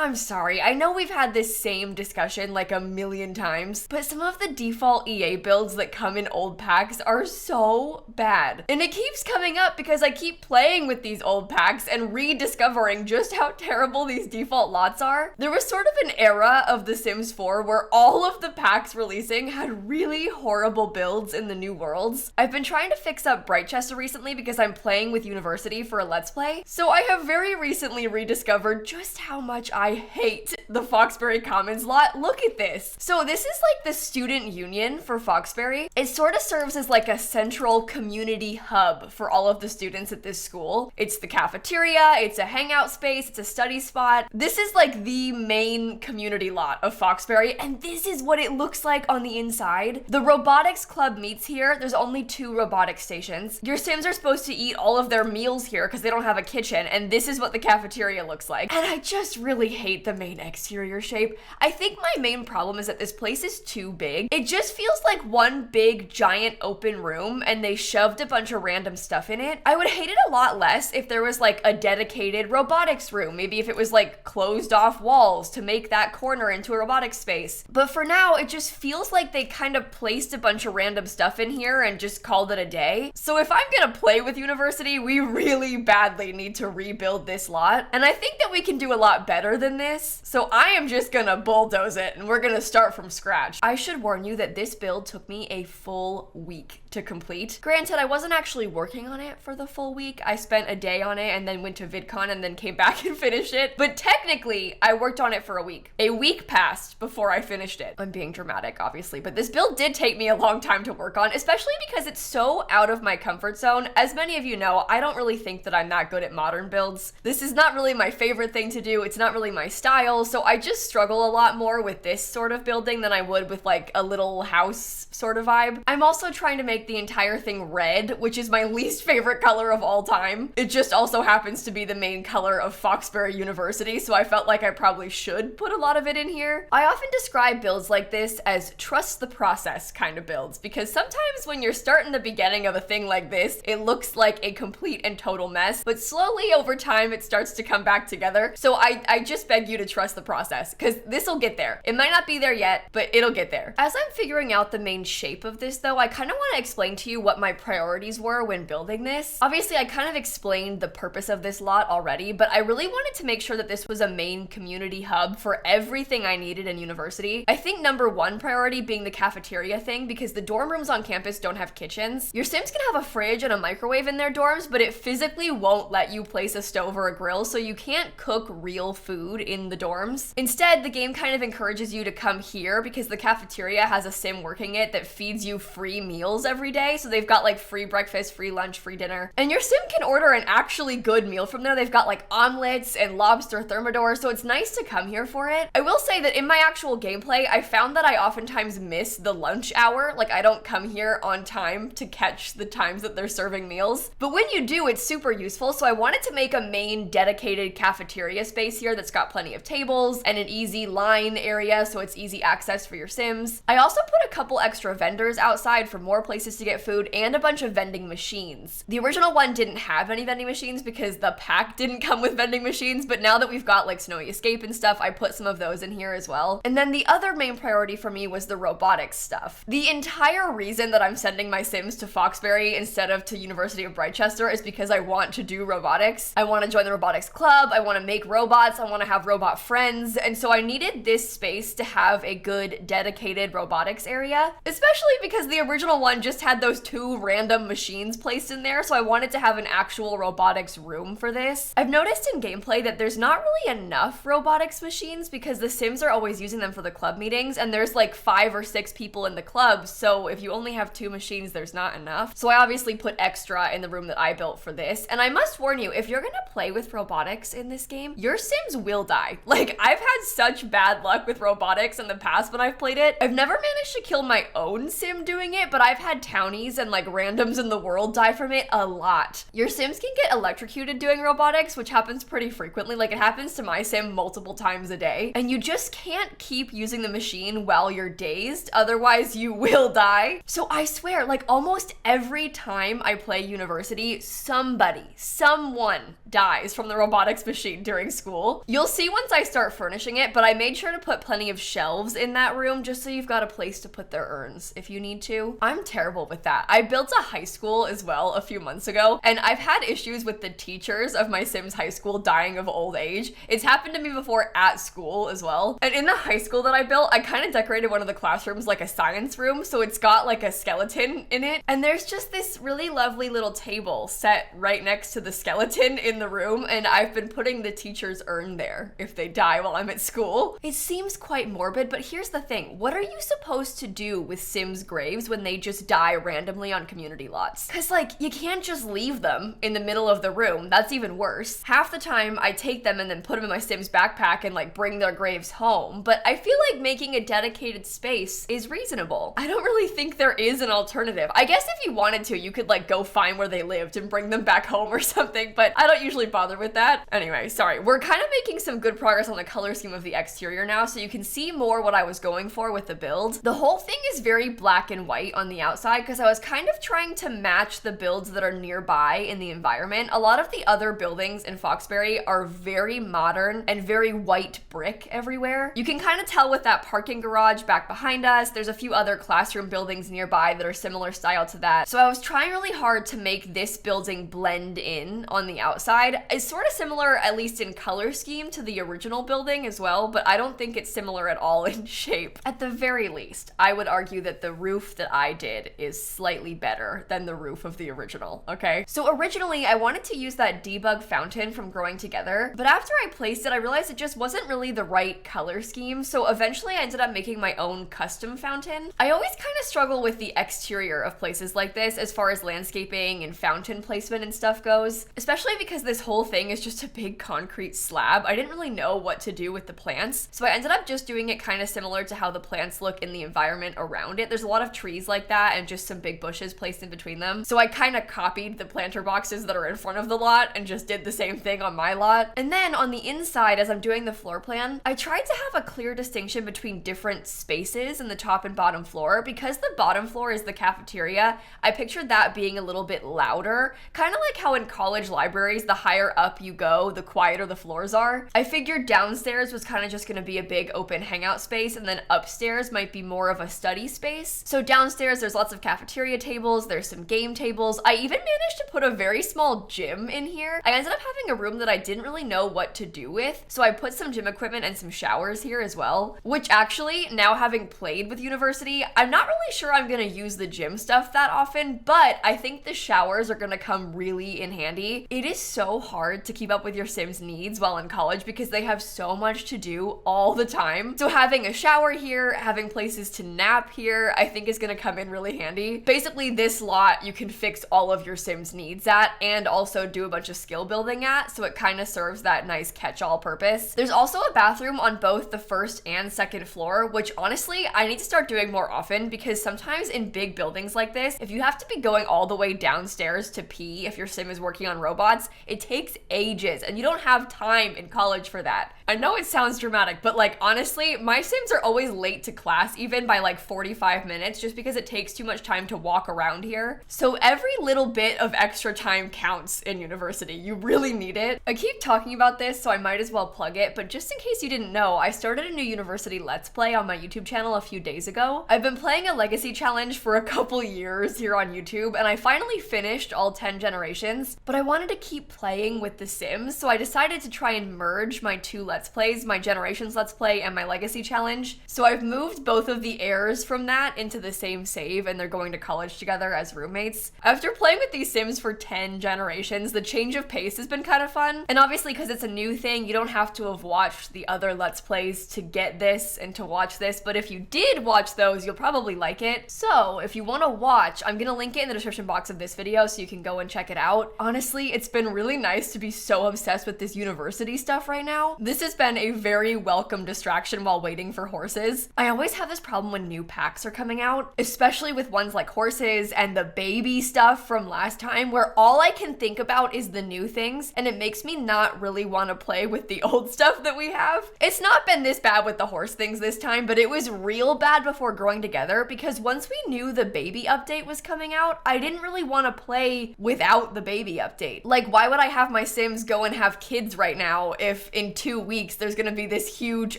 I'm sorry, I know we've had this same discussion like a million times, but some of the default EA builds that come in old packs are so bad. And it keeps coming up because I keep playing with these old packs and rediscovering just how terrible these default lots are. There was sort of an era of The Sims 4 where all of the packs releasing had really horrible builds in the new worlds. I've been trying to fix up Brightchester recently because I'm playing with University for a Let's Play, so I have very recently rediscovered just how much I hate the Foxbury Commons lot. Look at this. So this is like the student union for Foxbury. It sort of serves as like a central community hub for all of the students at this school. It's the cafeteria, it's a hangout space, it's a study spot. This is like the main community lot of Foxbury, and this is what it looks like on the inside. The robotics club meets here. There's only 2 robotics stations. Your Sims are supposed to eat all of their meals here because they don't have a kitchen, and this is what the cafeteria looks like. And I just really hate the main exterior shape. I think my main problem is that this place is too big. It just feels like one big giant open room and they shoved a bunch of random stuff in it. I would hate it a lot less if there was like a dedicated robotics room. Maybe if it was like closed off walls to make that corner into a robotics space. But for now, it just feels like they kind of placed a bunch of random stuff in here and just called it a day. So if I'm gonna play with University, we really badly need to rebuild this lot. And I think that we can do a lot better than this. So I am just gonna bulldoze it and we're gonna start from scratch. I should warn you that this build took me a full week to complete. Granted, I wasn't actually working on it for the full week. I spent a day on it and then went to VidCon and then came back and finished it. But technically, I worked on it for a week. A week passed before I finished it. I'm being dramatic, obviously, but this build did take me a long time to work on, especially because it's so out of my comfort zone. As many of you know, I don't really think that I'm that good at modern builds. This is not really my favorite thing to do. It's not really my style, so I just struggle a lot more with this sort of building than I would with like a little house sort of vibe. I'm also trying to make the entire thing red, which is my least favorite color of all time. It just also happens to be the main color of Foxbury University, so I felt like I probably should put a lot of it in here. I often describe builds like this as trust the process kind of builds, because sometimes when you're starting the beginning of a thing like this, it looks like a complete and total mess, but slowly over time it starts to come back together. So I just beg you to trust the process, because this will get there. It might not be there yet, but it'll get there. As I'm figuring out the main shape of this though, I kind of want to explain to you what my priorities were when building this. Obviously, I kind of explained the purpose of this lot already, but I really wanted to make sure that this was a main community hub for everything I needed in University. I think number 1 priority being the cafeteria thing, because the dorm rooms on campus don't have kitchens. Your Sims can have a fridge and a microwave in their dorms, but it physically won't let you place a stove or a grill, so you can't cook real food in the dorms. Instead, the game kind of encourages you to come here because the cafeteria has a sim working it that feeds you free meals every day. So they've got like free breakfast, free lunch, free dinner. And your sim can order an actually good meal from there. They've got like omelets and lobster thermidor, so it's nice to come here for it. I will say that in my actual gameplay, I found that I oftentimes miss the lunch hour. Like I don't come here on time to catch the times that they're serving meals. But when you do, it's super useful. So I wanted to make a main dedicated cafeteria space here that's got plenty of tables and an easy line area, so it's easy access for your Sims. I also put a couple extra vendors outside for more places to get food and a bunch of vending machines. The original one didn't have any vending machines because the pack didn't come with vending machines, but now that we've got like Snowy Escape and stuff, I put some of those in here as well. And then the other main priority for me was the robotics stuff. The entire reason that I'm sending my Sims to Foxbury instead of to University of Brightchester is because I want to do robotics. I want to join the robotics club, I want to make robots, I want to have robot friends, and so I needed this space to have a good dedicated robotics area, especially because the original one just had those 2 random machines placed in there, so I wanted to have an actual robotics room for this. I've noticed in gameplay that there's not really enough robotics machines because the Sims are always using them for the club meetings, and there's like 5 or 6 people in the club, so if you only have 2 machines, there's not enough. So I obviously put extra in the room that I built for this, and I must warn you, if you're gonna play with robotics in this game, your Sims will die. Like, I've had such bad luck with robotics in the past when I've played it. I've never managed to kill my own Sim doing it, but I've had townies and like randoms in the world die from it a lot. Your Sims can get electrocuted doing robotics, which happens pretty frequently. Like, it happens to my Sim multiple times a day, and you just can't keep using the machine while you're dazed, otherwise you will die. So I swear, like almost every time I play University, someone dies from the robotics machine during school. You'll see once I start furnishing it, but I made sure to put plenty of shelves in that room just so you've got a place to put their urns if you need to. I'm terrible with that. I built a high school as well a few months ago, and I've had issues with the teachers of my Sims high school dying of old age. It's happened to me before at school as well. And in the high school that I built, I kind of decorated one of the classrooms like a science room, so it's got like a skeleton in it. And there's just this really lovely little table set right next to the skeleton in the room, and I've been putting the teacher's urn there if they die while I'm at school. It seems quite morbid, but here's the thing. What are you supposed to do with Sims graves when they just die randomly on community lots? Because like, you can't just leave them in the middle of the room. That's even worse. Half the time I take them and then put them in my Sims backpack and like bring their graves home, but I feel like making a dedicated space is reasonable. I don't really think there is an alternative. I guess if you wanted to, you could like go find where they lived and bring them back home or something, but I don't usually bother with that. Anyway, sorry. We're kind of making some good progress on the color scheme of the exterior now, so you can see more what I was going for with the build. The whole thing is very black and white on the outside because I was kind of trying to match the builds that are nearby in the environment. A lot of the other buildings in Foxbury are very modern and very white brick everywhere. You can kind of tell with that parking garage back behind us. There's a few other classroom buildings nearby that are similar style to that. So I was trying really hard to make this building blend in on the outside. It's sort of similar, at least in color scheme, to the original building as well, but I don't think it's similar at all in shape. At the very least, I would argue that the roof that I did is slightly better than the roof of the original, okay? So originally, I wanted to use that debug fountain from Growing Together, but after I placed it, I realized it just wasn't really the right color scheme, so eventually I ended up making my own custom fountain. I always kind of struggle with the exterior of places like this as far as landscaping and fountain placement and stuff goes, especially because this whole thing is just a big concrete slab. I didn't really know what to do with the plants, so I ended up just doing it kind of similar to how the plants look in the environment around it. There's a lot of trees like that and just some big bushes placed in between them, so I kind of copied the planter boxes that are in front of the lot and just did the same thing on my lot. And then on the inside, as I'm doing the floor plan, I tried to have a clear distinction between different spaces in the top and bottom floor. Because the bottom floor is the cafeteria, I pictured that being a little bit louder, kind of like how in college libraries, the higher up you go, the quieter the floors are. I figured downstairs was kind of just gonna be a big open hangout space, and then upstairs might be more of a study space. So downstairs, there's lots of cafeteria tables, there's some game tables. I even managed to put a very small gym in here. I ended up having a room that I didn't really know what to do with, so I put some gym equipment and some showers here as well, which actually, now having played with University, I'm not really sure I'm gonna use the gym stuff that often, but I think the showers are gonna come really in handy. It is so hard to keep up with your Sims needs while in college because they have so much to do all the time. So having a shower here, having places to nap here, I think is gonna come in really handy. Basically, this lot you can fix all of your Sims needs at and also do a bunch of skill building at, so it kind of serves that nice catch-all purpose. There's also a bathroom on both the first and second floor, which honestly, I need to start doing more often because sometimes in big buildings like this, if you have to be going all the way downstairs to pee if your Sim is working on robots, it takes ages and you don't have time in college for that. I know it sounds dramatic, but like honestly, my Sims are always late to class even by like 45 minutes just because it takes too much time to walk around here. So every little bit of extra time counts in University. You really need it. I keep talking about this, so I might as well plug it, but just in case you didn't know, I started a new University Let's Play on my YouTube channel a few days ago. I've been playing a legacy challenge for a couple years here on YouTube, and I finally finished all 10 generations, but I wanted to keep playing with The Sims, so I decided to try and merge my two Let's Plays, my Generations Let's Play and my Legacy Challenge. So I've moved both of the heirs from that into the same save, and they're going to college together as roommates. After playing with these Sims for 10 generations, the change of pace has been kind of fun, and obviously because it's a new thing, you don't have to have watched the other Let's Plays to get this and to watch this, but if you did watch those, you'll probably like it. So if you want to watch, I'm gonna link it in the description box of this video so you can go and check it out. Honestly, it's been really nice to be so obsessed with this University stuff right now. This has been a very welcome distraction while waiting for horses. I always have this problem when new packs are coming out, especially with ones like horses and the baby stuff from last time, where all I can think about is the new things, and it makes me not really want to play with the old stuff that we have. It's not been this bad with the horse things this time, but it was real bad before Growing Together because once we knew the baby update was coming out, I didn't really want to play without the baby update. Like, why would I have my Sims go and have kids right now if if in 2 weeks there's gonna be this huge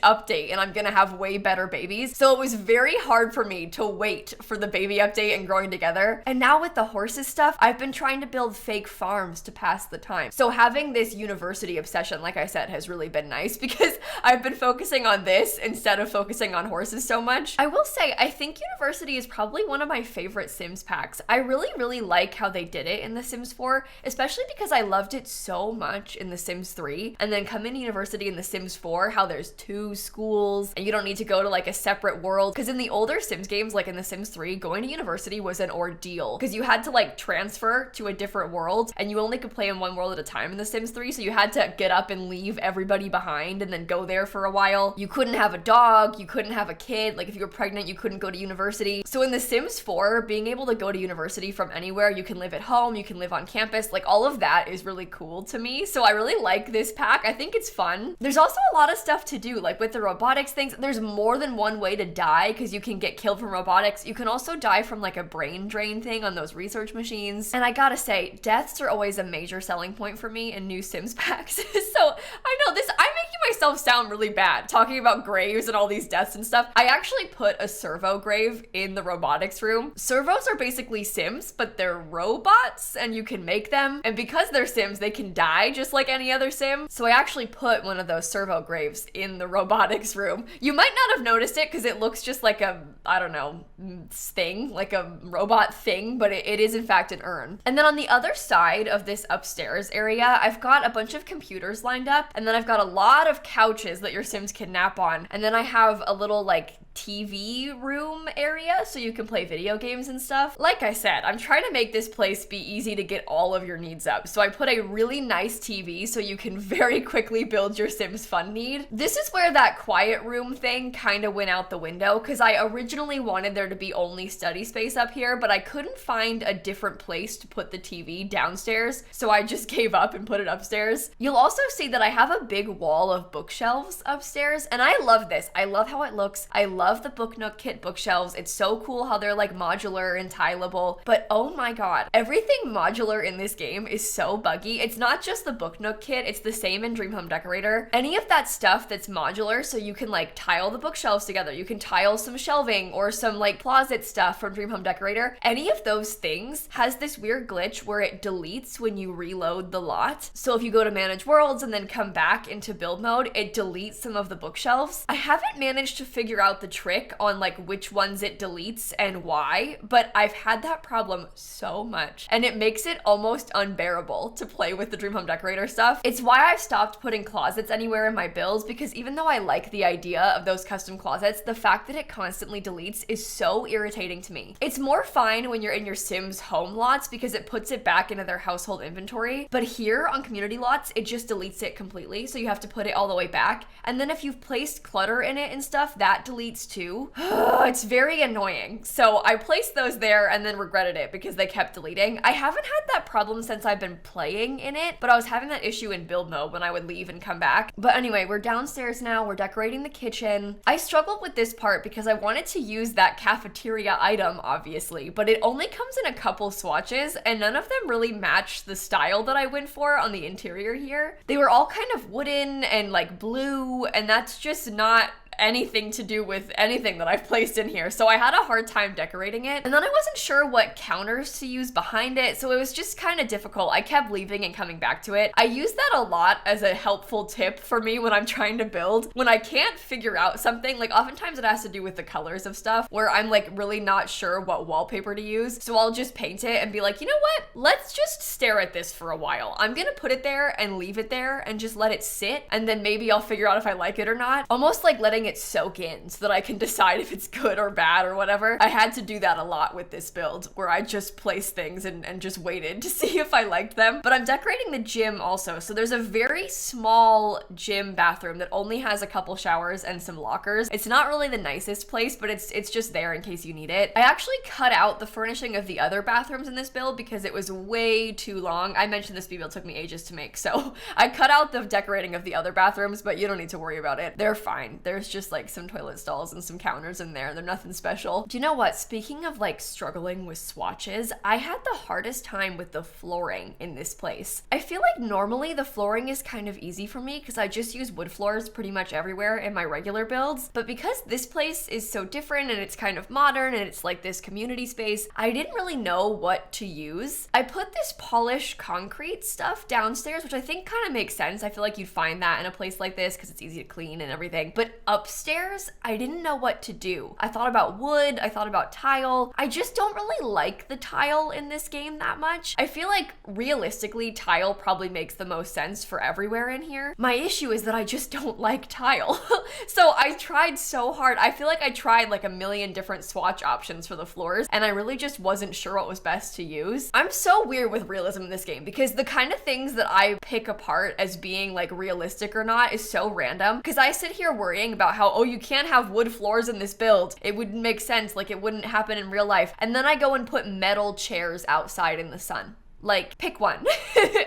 update and I'm gonna have way better babies. So it was very hard for me to wait for the baby update and growing together. And now with the horses stuff, I've been trying to build fake farms to pass the time. So having this university obsession, like I said, has really been nice because I've been focusing on this instead of focusing on horses so much. I will say, I think university is probably one of my favorite Sims packs. I really like how they did it in The Sims 4, especially because I loved it so much in The Sims 3. And then come into university in The Sims 4, how there's 2 schools and you don't need to go to like a separate world. Because in the older Sims games, like in The Sims 3, going to university was an ordeal because you had to like transfer to a different world and you only could play in one world at a time in The Sims 3. So you had to get up and leave everybody behind and then go there for a while. You couldn't have a dog, you couldn't have a kid. Like if you were pregnant, you couldn't go to university. So in The Sims 4, being able to go to university from anywhere, you can live at home, you can live on campus, like all of that is really cool to me. So I really like this pack. I think it's fun. There's also a lot of stuff to do, like with the robotics things, there's more than one way to die because you can get killed from robotics. You can also die from like a brain drain thing on those research machines. And I gotta say, deaths are always a major selling point for me in new Sims packs. So I know this, I'm making myself sound really bad talking about graves and all these deaths and stuff. I actually put a servo grave in the robotics room. Servos are basically Sims, but they're robots and you can make them. And because they're Sims, they can die just like any other Sim. So I actually put one of those servo graves in the robotics room. You might not have noticed it because it looks just like a, I don't know, thing, like a robot thing, but it is in fact an urn. And then on the other side of this upstairs area, I've got a bunch of computers lined up, and then I've got a lot of couches that your Sims can nap on. And then I have a little like TV room area so you can play video games and stuff. Like I said, I'm trying to make this place be easy to get all of your needs up. So I put a really nice TV so you can very quickly build your Sims fun need. This is where that quiet room thing kind of went out the window because I originally wanted there to be only study space up here, but I couldn't find a different place to put the TV downstairs. So I just gave up and put it upstairs. You'll also see that I have a big wall of bookshelves upstairs, and I love this. I love how it looks. I love the Book Nook kit bookshelves. It's so cool how they're like modular and tileable, but oh my god, everything modular in this game is so buggy. It's not just the Book Nook kit, it's the same in Dream Home Decorator. Any of that stuff that's modular, so you can like tile the bookshelves together, you can tile some shelving or some like closet stuff from Dream Home Decorator. Any of those things has this weird glitch where it deletes when you reload the lot. So if you go to manage worlds and then come back into build mode, it deletes some of the bookshelves. I haven't managed to figure out the trick on like which ones it deletes and why, but I've had that problem so much and it makes it almost unbearable to play with the Dream Home Decorator stuff. It's why I've stopped putting closets anywhere in my builds, because even though I like the idea of those custom closets, the fact that it constantly deletes is so irritating to me. It's more fine when you're in your Sims home lots because it puts it back into their household inventory, but here on community lots, it just deletes it completely, so you have to put it all the way back. And then if you've placed clutter in it and stuff, that deletes too. It's very annoying. So I placed those there and then regretted it because they kept deleting. I haven't had that problem since I've been playing in it, but I was having that issue in build mode when I would leave and come back. But anyway, we're downstairs now, we're decorating the kitchen. I struggled with this part because I wanted to use that cafeteria item, obviously, but it only comes in a couple swatches and none of them really match the style that I went for on the interior here. They were all kind of wooden and like blue, and that's just not anything to do with anything that I've placed in here. So I had a hard time decorating it. And then I wasn't sure what counters to use behind it. So it was just kind of difficult. I kept leaving and coming back to it. I use that a lot as a helpful tip for me when I'm trying to build. When I can't figure out something, like oftentimes it has to do with the colors of stuff where I'm like really not sure what wallpaper to use. So I'll just paint it and be like, you know what? Let's just stare at this for a while. I'm gonna put it there and leave it there and just let it sit. And then maybe I'll figure out if I like it or not. Almost like letting it soak in so that I can decide if it's good or bad or whatever. I had to do that a lot with this build where I just placed things and just waited to see if I liked them. But I'm decorating the gym also. So there's a very small gym bathroom that only has a couple showers and some lockers. It's not really the nicest place, but it's just there in case you need it. I actually cut out the furnishing of the other bathrooms in this build because it was way too long. I mentioned this build took me ages to make, so I cut out the decorating of the other bathrooms, but you don't need to worry about it. They're fine. There's just just like some toilet stalls and some counters in there. They're nothing special. Do you know what? Speaking of like struggling with swatches, I had the hardest time with the flooring in this place. I feel like normally the flooring is kind of easy for me because I just use wood floors pretty much everywhere in my regular builds. But because this place is so different and it's kind of modern and it's like this community space, I didn't really know what to use. I put this polished concrete stuff downstairs, which I think kind of makes sense. I feel like you'd find that in a place like this because it's easy to clean and everything. But upstairs, I didn't know what to do. I thought about wood, I thought about tile. I just don't really like the tile in this game that much. I feel like realistically, tile probably makes the most sense for everywhere in here. My issue is that I just don't like tile. So I tried so hard. I feel like I tried like a million different swatch options for the floors, and I really just wasn't sure what was best to use. I'm so weird with realism in this game because the kind of things that I pick apart as being like realistic or not is so random, because I sit here worrying about how, oh, you can't have wood floors in this build. It wouldn't make sense, like it wouldn't happen in real life. And then I go and put metal chairs outside in the sun. Like, pick one.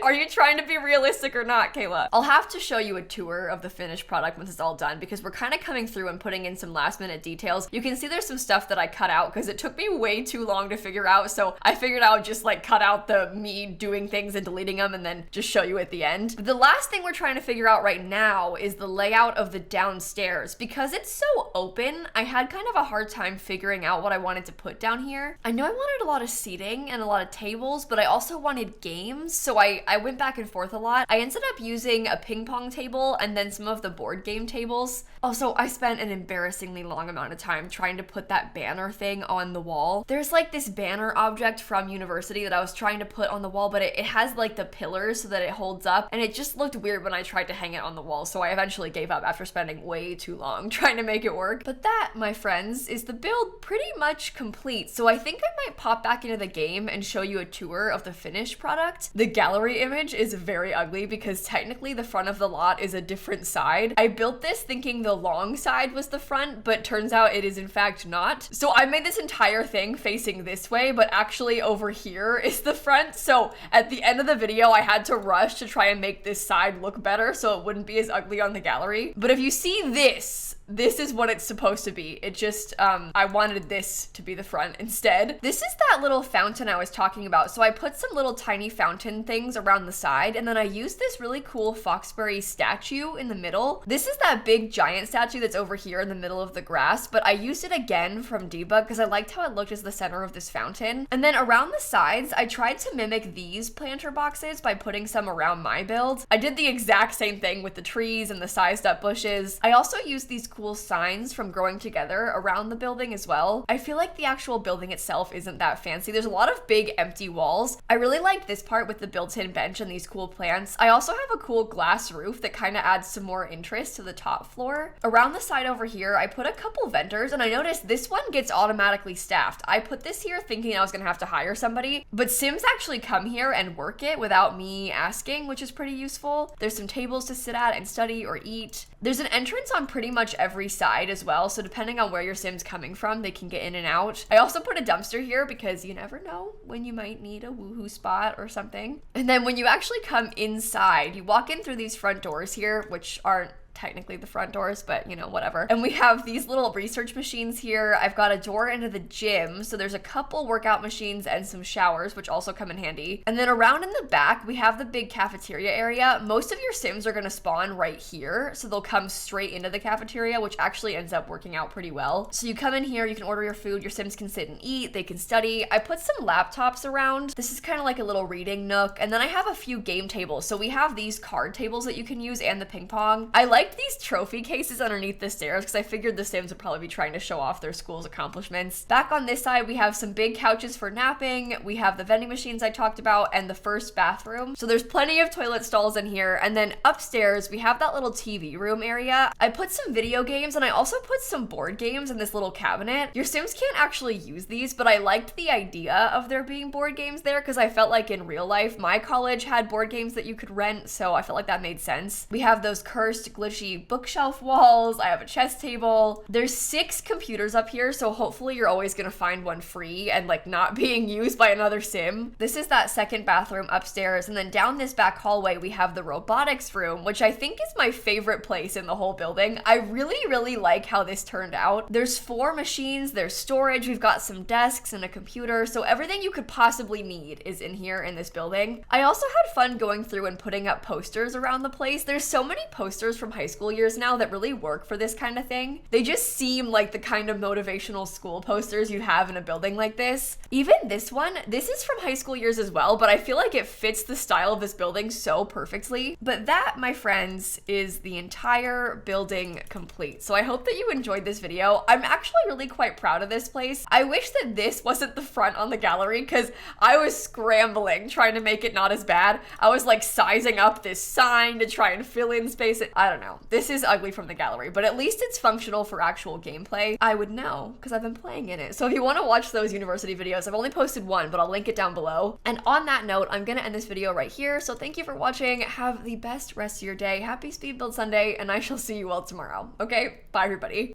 Are you trying to be realistic or not, Kayla? I'll have to show you a tour of the finished product once it's all done, because we're kind of coming through and putting in some last minute details. You can see there's some stuff that I cut out because it took me way too long to figure out, so I figured I would just like cut out the me doing things and deleting them and then just show you at the end. But the last thing we're trying to figure out right now is the layout of the downstairs. Because it's so open, I had kind of a hard time figuring out what I wanted to put down here. I know I wanted a lot of seating and a lot of tables, but I also wanted games, so I went back and forth a lot. I ended up using a ping pong table and then some of the board game tables. Also, I spent an embarrassingly long amount of time trying to put that banner thing on the wall. There's like this banner object from university that I was trying to put on the wall, but it has like the pillars so that it holds up, and it just looked weird when I tried to hang it on the wall, so I eventually gave up after spending way too long trying to make it work. But that, my friends, is the build pretty much complete, so I think I might pop back into the game and show you a tour of the finished product. The gallery image is very ugly because technically the front of the lot is a different side. I built this thinking the long side was the front, but turns out it is in fact not. So I made this entire thing facing this way, but actually over here is the front. So at the end of the video, I had to rush to try and make this side look better so it wouldn't be as ugly on the gallery. But if you see this is what it's supposed to be. It just, I wanted this to be the front instead. This is that little fountain I was talking about. So I put some little tiny fountain things around the side, and then I used this really cool Foxbury statue in the middle. This is that big giant statue that's over here in the middle of the grass, but I used it again from Debug because I liked how it looked as the center of this fountain. And then around the sides, I tried to mimic these planter boxes by putting some around my build. I did the exact same thing with the trees and the sized up bushes. I also used these cool signs from Growing Together around the building as well. I feel like the actual building itself isn't that fancy. There's a lot of big empty walls. I really liked this part with the built-in bench and these cool plants. I also have a cool glass roof that kind of adds some more interest to the top floor. Around the side over here, I put a couple vendors, and I noticed this one gets automatically staffed. I put this here thinking I was gonna have to hire somebody, but Sims actually come here and work it without me asking, which is pretty useful. There's some tables to sit at and study or eat. There's an entrance on pretty much every side as well, so depending on where your Sim's coming from, they can get in and out. I also put a dumpster here because you never know when you might need a woohoo spot or something. And then when you actually come inside, you walk in through these front doors here, which aren't technically the front doors, but you know, whatever. And we have these little research machines here. I've got a door into the gym, so there's a couple workout machines and some showers, which also come in handy. And then around in the back, we have the big cafeteria area. Most of your Sims are gonna spawn right here, so they'll come straight into the cafeteria, which actually ends up working out pretty well. So you come in here, you can order your food, your Sims can sit and eat, they can study. I put some laptops around. This is kind of like a little reading nook. And then I have a few game tables. So we have these card tables that you can use and the ping pong. I liked these trophy cases underneath the stairs because I figured the Sims would probably be trying to show off their school's accomplishments. Back on this side, we have some big couches for napping. We have the vending machines I talked about and the first bathroom. So there's plenty of toilet stalls in here. And then upstairs, we have that little TV room area. I put some video games and I also put some board games in this little cabinet. Your Sims can't actually use these, but I liked the idea of there being board games there because I felt like in real life, my college had board games that you could rent, so I felt like that made sense. We have those cursed glitch squishy bookshelf walls. I have a chess table. There's 6 computers up here, so hopefully you're always gonna find one free and like not being used by another sim. This is that second bathroom upstairs, and then down this back hallway we have the robotics room, which I think is my favorite place in the whole building. I really like how this turned out. There's 4 machines, there's storage, we've got some desks and a computer, so everything you could possibly need is in here in this building. I also had fun going through and putting up posters around the place. There's so many posters from high school years now that really work for this kind of thing. They just seem like the kind of motivational school posters you'd have in a building like this. Even this one, this is from high school years as well, but I feel like it fits the style of this building so perfectly. But that, my friends, is the entire building complete. So I hope that you enjoyed this video. I'm actually really quite proud of this place. I wish that this wasn't the front on the gallery because I was scrambling trying to make it not as bad. I was like sizing up this sign to try and fill in space. I don't know. This is ugly from the gallery, but at least it's functional for actual gameplay. I would know because I've been playing in it. So if you want to watch those university videos, I've only posted one, but I'll link it down below. And on that note, I'm gonna end this video right here. So thank you for watching. Have the best rest of your day. Happy Speed Build Sunday, and I shall see you all tomorrow. Okay? Bye, everybody.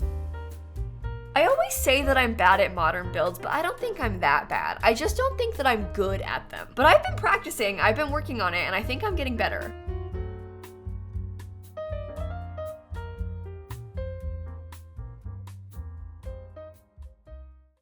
I always say that I'm bad at modern builds, but I don't think I'm that bad. I just don't think that I'm good at them. But I've been practicing, I've been working on it, and I think I'm getting better.